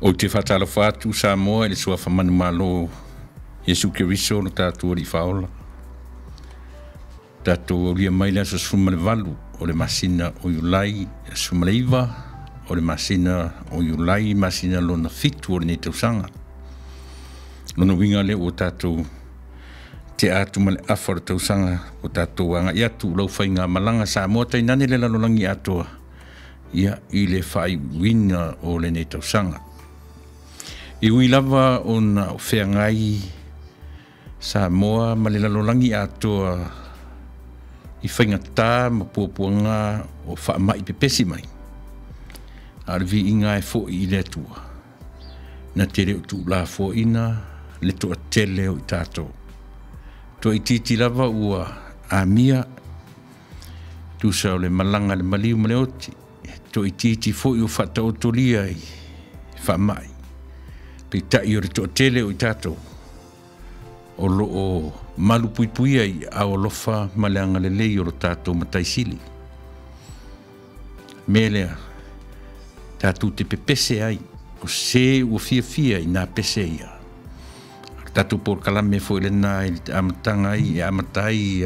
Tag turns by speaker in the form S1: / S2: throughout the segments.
S1: O te whatala whātu sa moa ele sua whamanu malo Yesu Keriso no tātua ri whaola. Tātua ria maila sa sumale valu o le masina o iulai sumale iwa o le masina o iulai masina lona fitu o le neitausanga. Lona winga le o tātou te atu male awhara tausanga o tātou anga i atu lau whainga malanga sa moa tainane le lalolangi atoa ia i le whai wina o le neitausanga. I ui lava o na o whea ngai sa moa ma le lalolangi atoa i whaingatā ma puapuanga o whaamai pepesi mai. Arvi inga e fo i le atua. Na tere o tu la fo ina le toa tele o i tātou. Toa i titi lava ua a mia tu sa o le malanga le maliu ma le oti. Toa i titi fo i o whata o tolia i whaamai. Pita i o re toa tele o i tātou. O lo o malu pui pui ai a o lofa maleanga le lei o lo tātou mataisili. Melea, tātou te pepese ai, o se ua fia i nā pese ia. Tātou por kalame fo ile nā i te amatanga i, e amatai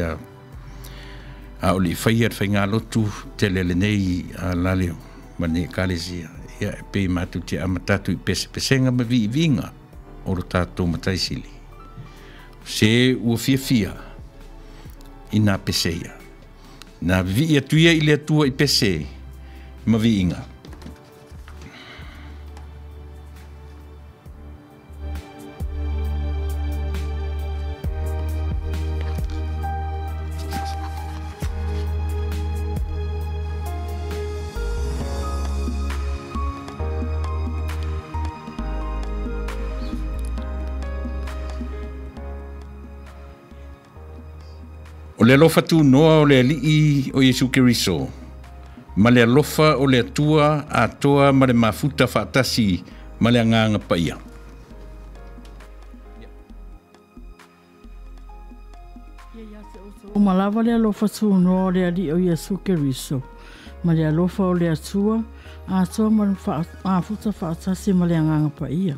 S1: a o li whaia te whainga lotu te lele nei a laleo, mane kālesia. Ia e pei mātou te amatatu i pese pesenga ma vi i vinga o lo tātou mataisili. Se ua fia i nā peseia. Nā vi i atuia i le atua i pese ma vi inga. O le alofa tu noa o le alii o Yesu Keriso. Ma le alofa o le atua a toa ma le mafuta whaatasi ma le anganga paia.
S2: O malava le alofa tu noa o le alii o Yesu Keriso. Ma le alofa o le atua a toa ma le mafuta whaatasi ma le anganga paia.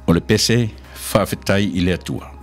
S1: O le pese whaafetai i le atua.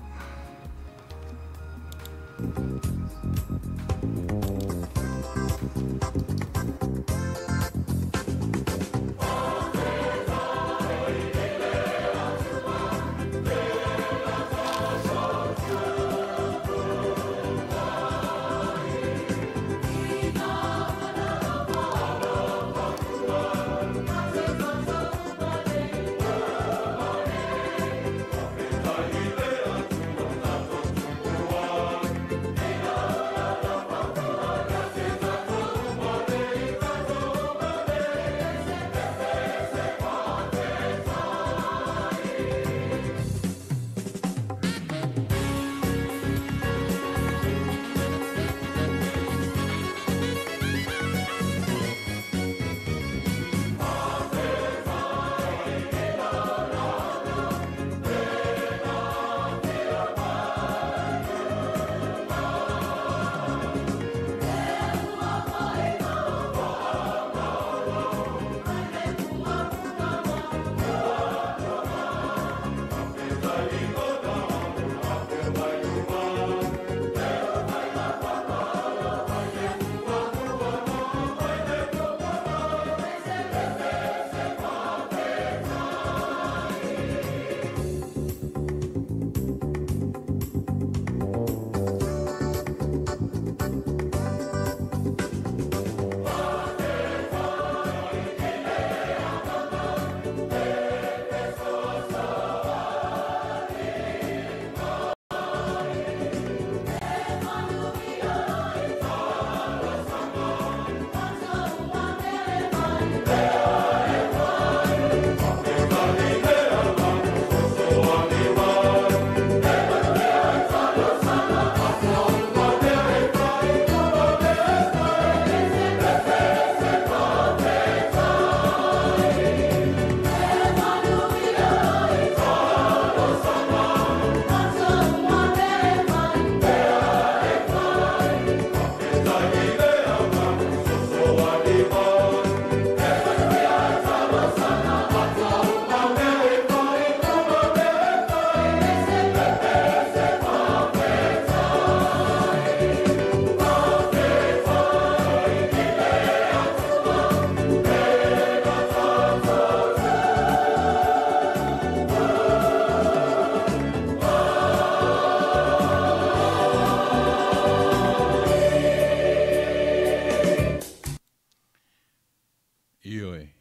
S1: Io e.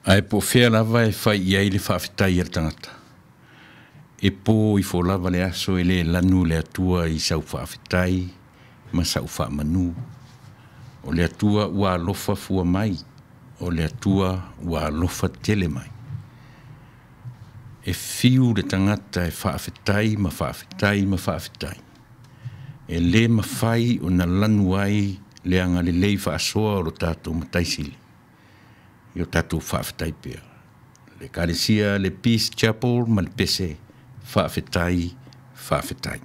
S1: Ai po fea lava e fai iai le whaafitai ar tangata. E po I fo lava le aso e le lanu le atua I sau whaafitai, ma sau whaamanu. O le atua ua alofa fua mai, o le atua ua alofa tele mai. E fiu le tangata e whaafitai, ma whaafitai, ma whaafitai. E le mawhai o na lanu ai le anga le lei whaasoa o lo tātou mataisili. Io tātou whaafitai pia. Le Karesia, le Peace Chapel, ma le pese whaafitai, whaafitai.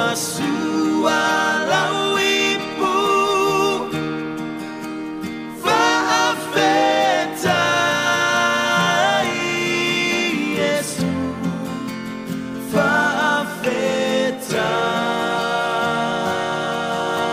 S3: Asu